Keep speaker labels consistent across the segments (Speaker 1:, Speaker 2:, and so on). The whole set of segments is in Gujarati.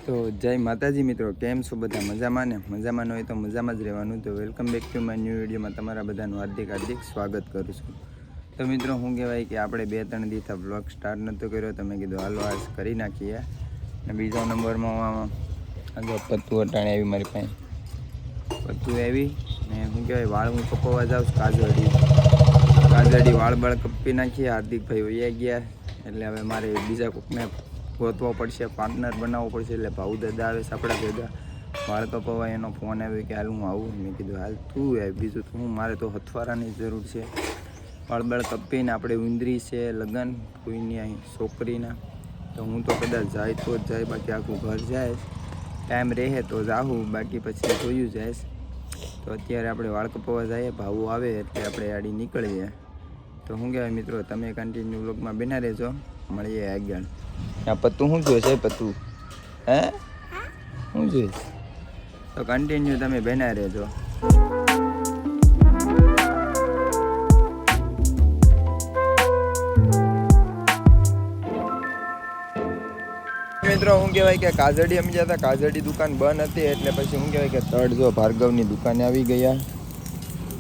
Speaker 1: તો જય માતાજી મિત્રો, કેમ છો બધા? મજામાં ને? મજામાં હોય તો મજામાં જ રહેવાનું. તો welcome back to my new વિડીયોમાં તમારા બધાનું હાર્દિક સ્વાગત કરું છું. તો મિત્રો શું કહેવાય કે આપણે 2-3 દિવસ બ્લોગ સ્ટાર્ટ નહોતો કર્યો, તો મેં કીધું હાલો આજ કરી નાખીએ. અને બીજા નંબરમાં આગળ પત્તુ અટાણે આવી મારી પાસે, પત્તુ આવી ને શું કહેવાય વાળ હું કપાવવા જાઉં કાજડી વાળ બાળ કપી નાખીએ. હાર્દિકભાઈ વૈયા ગયા એટલે હવે મારે બીજા કોકને ગોતવો પડશે, પાર્ટનર બનાવવો પડશે. એટલે ભાઉ દાદા આવે સાપડા ભેગા વાળ કપાવવા, એનો ફોન આવ્યો કે હાલ હું આવું. મેં કીધું હાલ તું આવે, બીજું તો હું, મારે તો હથવારાની જરૂર છે. વાળ બાળ કપીને આપણે ઉંદરી છે લગ્ન કોઈની અહીં છોકરીના, તો હું તો કદાચ જાય તો જ જાય, બાકી આખું ઘર જાય. ટાઈમ રહે તો જાઉં, બાકી પછી જોયું જાય. તો અત્યારે આપણે વાળ કપાવવા જઈએ, ભાવું આવે એટલે આપણે આડી નીકળીએ. તો શું કહેવાય મિત્રો, તમે કન્ટિન્યુ વ્લોગમાં બના રહેજો, મળીએ આગળ. આ પત્તું શું જોઈશ? પત્તું હે શું જોઈશ? તો કન્ટિન્યુ તમે બના રહેજો. મિત્રો શું કહેવાય કે કાજડી અમે ગયા હતા, કાજડી દુકાન બંધ હતી એટલે પછી શું કહેવાય કે તળ જો ભાર્ગવની દુકાને આવી ગયા.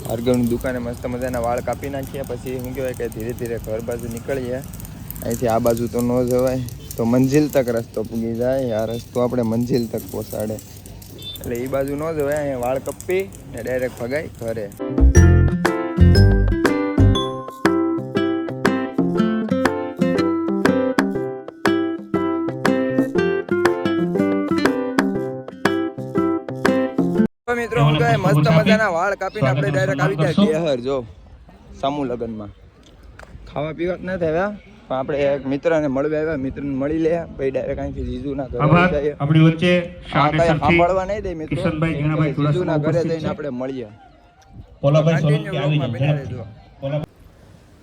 Speaker 1: ભાર્ગવની દુકાને મસ્ત મજાના વાળ કાપી નાખ્યા. પછી શું કહેવાય કે ધીરે ધીરે ઘર બાજુ નીકળીએ. અહીંથી આ બાજુ તો ન જવાય, તો મંજિલ તક રસ્તો પૂગી જાય. આ રસ્તો આપણે મંજિલ તક પહોંચાડે, એટલે એ બાજુ ન જવાય. અહીંયા વાળ કપી ને ડાયરેક્ટ ભગાય ઘરે. મિત્રો હું કહે મસ્ત મજાના વાળ કાપીને આપણે ડાયરેક્ટ આવી જાય ડેહર. જો સમૂહ લગ્નમાં ખાવા પીવા ન થયા, પણ આપણે એક મિત્રને મળવા આવ્યા, મિત્રને મળી લે ભાઈ. ડાયરેક્ટ અહીંથી જીજુના ઘરે જઈએ. આપણી વચ્ચે સાંભળવા નહીં દે મિત્રો, જીજુના ઘરે જઈને આપણે મળીએ.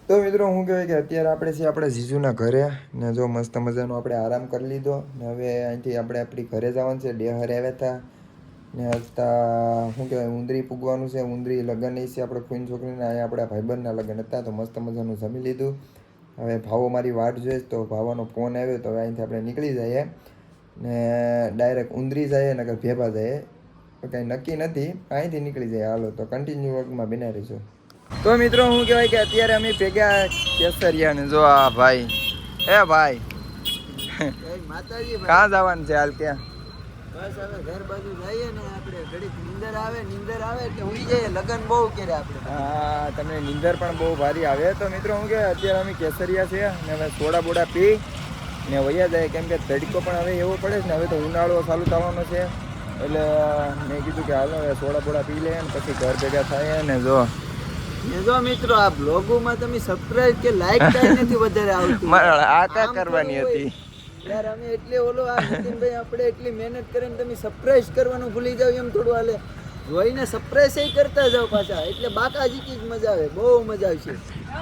Speaker 1: તો મિત્રો હું કહેવાય કે અત્યારે આપણે છીએ આપણે જીજુના ઘરે ને જો મસ્ત મજાનો આપણે આરામ કરી લીધો ને હવે અહીંથી આપણે આપણી ઘરે જવાનું છે. ડેહર આવ્યા હતા ને હજતા શું કહેવાય ઉંદરી પૂગવાનું છે. ઉંદરી લગ્ન નહીં છે આપણે ફૂઈન છોકરીના, અહીંયા આપણા ભાઈબંધના લગ્ન હતા. તો મસ્ત મજાનું જમી લીધું. હવે ભાવો મારી વાટ જોઈએ, તો ભાવાનો ફોન આવ્યો તો હવે અહીંથી આપણે નીકળી જઈએ ને ડાયરેક્ટ ઉંદરી જઈએ ને કે ભેભા જઈએ, કંઈ નક્કી નથી. અહીંથી નીકળી જાય. હાલો તો કન્ટિન્યુ વર્કમાં બના રહીશું. તો મિત્રો શું કહેવાય કે અત્યારે અમે ભેગા કેસરિયા ને જો આ ભાઈ, એ ભાઈ કાં જવાનું છે હાલ? ક્યાં?
Speaker 2: બસ હવે ઘર બાજુ જઈએ ને આપણે ઘડીક નીંદર આવે એટલે ઉઈ જઈએ. લગન બહુ કરે આપણે.
Speaker 1: હા, તમને નીંદર પણ બહુ ભારી આવે. તો મિત્રો હું કે અત્યારે અમે કેસરિયા છે ને હવે સોડા બોડા પી ને વૈયા જાય, કેમ કે તડકો પણ હવે એવો પડે છે ને. હવે તો ઉનાળો ચાલુ થવાનો છે એટલે મેં કીધું કે હાલો હવે સોડા બોડા પી લે ને પછી ઘર ભેગા થાય. ને જો
Speaker 2: મિત્રો આ બ્લોગોમાં તમે સબસ્ક્રાઇબ કે લાઈક કાઈ નથી વધારે આવતું.
Speaker 1: આ કા કરવાની હતી
Speaker 2: યાર, અમે એટલે ઓલો આ નીતિનભાઈ આપણે એટલી મહેનત કરીને તમે સરપ્રાઈઝ કરવાનું ભૂલી જાવ એમ થોડું હાલે. જોઈને સરપ્રાઈઝ કરતા જાવ પાછા, એટલે બાકાજીકી જ મજા આવે, બહુ મજા આવશે.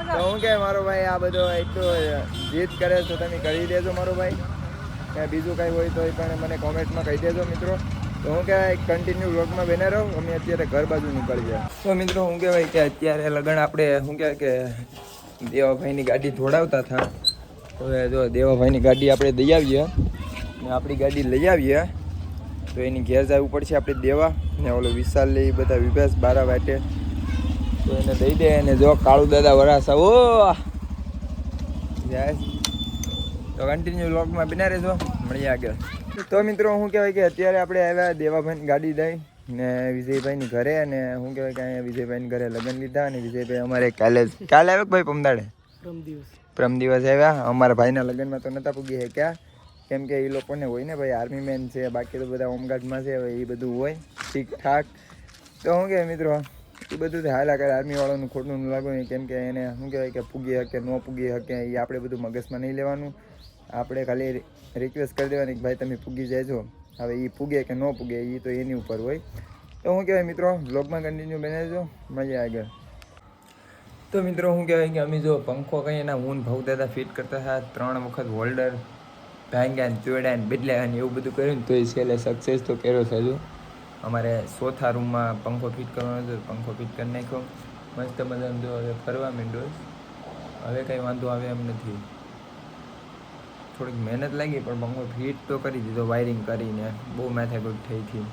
Speaker 1: તો હું કે મારો ભાઈ આ બધો એટલું જીત કરે તો તમે કરી દેજો મારો ભાઈ. બીજું કાંઈ હોય તો એ પણ મને કોમેન્ટમાં કહી દેજો મિત્રો. તો હું કે કન્ટિન્યુ વ્લોગમાં બને રહો. અમે અત્યારે ઘર બાજુ નીકળી ગયા. તો મિત્રો હું કહેવાય કે અત્યારે લગન આપણે શું કહેવાય કે દેવાભાઈની ગાડી ધોડાવતા હતા. હવે જો દેવાભાઈની ગાડી આપણે દઈ આવીએ ને આપણી ગાડી લઈ આવીએ તો એની ઘેર જવું પડશે આપણે દેવા ને. ઓલો વિશાલ લઈ બધા વિભાસ બારા વાટે તો એને દઈ દે. અને જો કાળુ દાદા વરાસા ઓ જાય. તો કન્ટિન્યુ વ્લોગમાં બના રહેજો, મળીએ આગળ. તો મિત્રો શું કહેવાય કે અત્યારે આપણે આવ્યા દેવાભાઈની ગાડી દઈ ને વિજયભાઈની ઘરે. અને શું કહેવાય કે અહીંયા વિજયભાઈની ઘરે લગ્ન લીધા. અને વિજયભાઈ અમારે કાલે આવ્યો ભાઈ પમદાડે પ્રમ દિવસ આવ્યા. અમારા ભાઈના લગ્નમાં તો નહોતા પૂગી શક્યા, કેમ કે એ લોકોને હોય ને ભાઈ આર્મી મેન છે, બાકી તો બધા હોમગાર્ડમાં છે. હવે એ બધું હોય ઠીકઠાક. તો શું કહેવાય મિત્રો એ બધું હાલા કરે. આર્મીવાળાનું ખોટું ન લાગવું, કેમ કે એને શું કહેવાય કે પૂગી શકે ન પૂગી શકે એ આપણે બધું મગજમાં નહીં લેવાનું. આપણે ખાલી રિક્વેસ્ટ કરી દેવાની કે ભાઈ તમે પૂગી જાયજો. હવે એ પૂગે કે ન પૂગે એ તો એની ઉપર હોય. તો શું કહેવાય મિત્રો વ્લોગમાં કન્ટિન્યુ બનાવજો, મળીએ આગળ. તો મિત્રો શું કહેવાય કે અમે જો પંખો કંઈ એના ઊન ભાવ દાદા ફિટ કરતા હતા. 3 વખત હોલ્ડર ભાંગ્યા ચોડ્યા ને બદલ્યા ને એવું બધું કર્યું ને તો એ છેલ્લે સક્સેસ તો કર્યો છે. હજુ અમારે ચોથા રૂમમાં પંખો ફિટ કરવાનો હતો, પંખો ફિટ કરી નાખ્યો મસ્ત મજાનો. જો હવે ફરવા માંડ્યો, હવે કંઈ વાંધો આવે એમ નથી. થોડીક મહેનત લાગી પણ પંખો ફિટ તો કરી દીધો વાયરિંગ કરીને, બહુ માથાકૂટ થઈ હતી.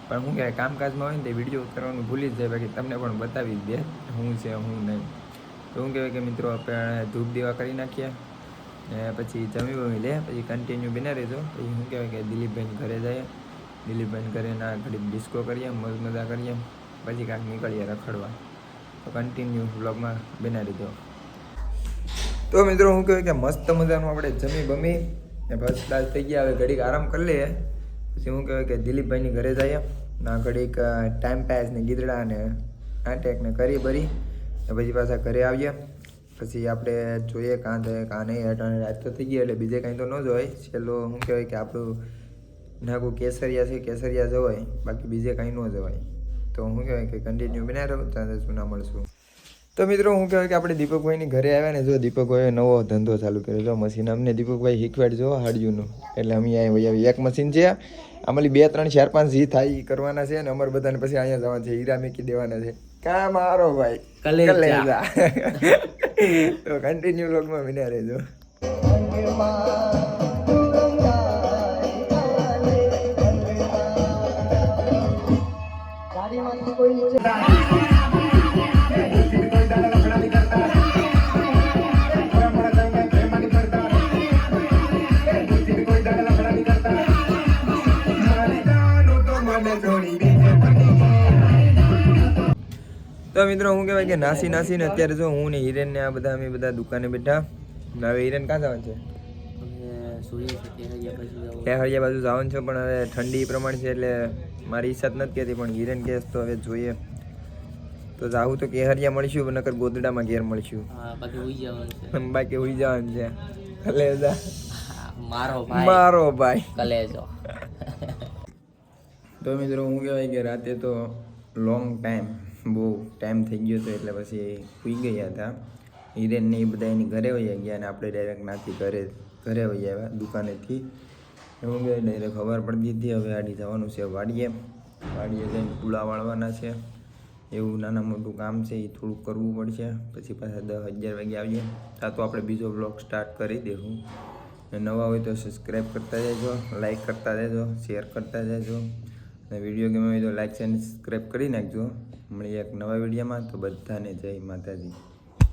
Speaker 1: પણ શું કહેવાય કામકાજમાં હોય ને તે વિડીયો ઉતારવાનું ભૂલી જ જાય, બાકી તમને પણ બતાવી જ દે શું છે શું નહીં. તો શું કહેવાય કે મિત્રો આપણે ધૂપ દીવા કરી નાખીએ ને પછી જમી વમી લે, પછી કન્ટિન્યુ બિના રહેજો. પછી શું કહેવાય કે દિલીપભાઈને ઘરે જઈએ, દિલીપભાઈને ઘરે ના ઘડી ડિસ્કો કરીએ, મજા કરીએ, પછી કાંઈક નીકળીએ રખડવા. તો કન્ટિન્યુ વ્લોગમાં બિના રહેજો. તો મિત્રો શું કહેવાય કે મસ્ત મજાનું આપણે જમી બમી ને બસ દાલ થઈ ગયા. હવે ઘડીક આરામ કરી લઈએ, પછી શું કહેવાય કે દિલીપભાઈની ઘરે જઈએ, ના ઘડીક ટાઈમ પાસ ને ગીદડા ને નાટક ને કરી ભરી ને પછી પાછા ઘરે આવીએ. પછી આપણે જોઈએ કાં જાય કાં નહીં. અટાણે રાત તો થઈ ગઈ એટલે બીજે કાંઈ તો ન જોવાય. છેલ્લો શું કહેવાય કે આપણું નાગું કેસરિયા છે, કેસરિયા જવાય, બાકી બીજે કાંઈ ન જવાય. તો શું કહેવાય કે કન્ટિન્યુ બના રહો, ત્યાં શું ના મળશું. તો મિત્રો શું કહેવાય કે આપણે દીપકભાઈની ઘરે આવ્યા ને, જો દીપકભાઈએ નવો ધંધો ચાલુ કર્યો. જો મશીન અમને દીપકભાઈ શીખવાડજો હાડ્યુંનું. એટલે અમે અહીંયા એક મશીન છે, આમાં 2 3 4 5 જે થાય એ કરવાના છે ને અમારે બધાને પછી અહીંયા જવાના છે, હીરા મૂકી દેવાના છે. કા મારો ભાઈ કલેજા. તો કન્ટિન્યુ વ્લોગમાં બન્યા રહેજો. તો મિત્રો શું કહેવાય કે નાસીને અત્યારે જો હું ને હિરેન ને આ બધા અમે બધા દુકાને બેઠા. હવે હિરેન ક્યાં જવાનું છે? કેહરિયા બાજુ જવાનું છે, પણ હવે ઠંડી પ્રમાણે છે એટલે મારી ઈચ્છા નથી કહેતી, પણ હિરેન કહેશ તો હવે જોઈએ. તો જાવું તો કેહરિયા મળીશું, નકર ગોદડામાં ઘેર મળીશું. બાકી ઉઈ જવાનું છે. કલેજા મારો ભાઈ કલેજો. તો મિત્રો શું કહેવાય કે રાતે તો લોંગ ટાઈમ બહુ ટાઈમ થઈ ગયો હતો એટલે પછી સૂઈ ગયા હતા. હિરેન ને એ બધા એની ઘરે વહી ગયા અને આપણે ડાયરેક્ટ નાથી ઘરે વહી આવ્યા દુકાનેથી. એવું કે ડાયરેક્ટ ખબર પડતી હતી હવે આડી જવાનું છે વાડીએ જઈને પૂળા વાળવાના છે. એવું નાના મોટું કામ છે, એ થોડુંક કરવું પડશે. પછી પાછા 10 11 વાગે આવીએ. આ તો આપણે બીજો બ્લોગ સ્ટાર્ટ કરી દઈશું. નવા હોય તો સબસ્ક્રાઈબ કરતા જજો, લાઈક કરતા જજો, શેર કરતા જજો. અને વિડીયો ગમે હોય તો લાઈક અને સબસ્ક્રાઈબ કરી નાખજો. મળીએ એક નવા વિડીયોમાં. તો બધાને જય માતાજી.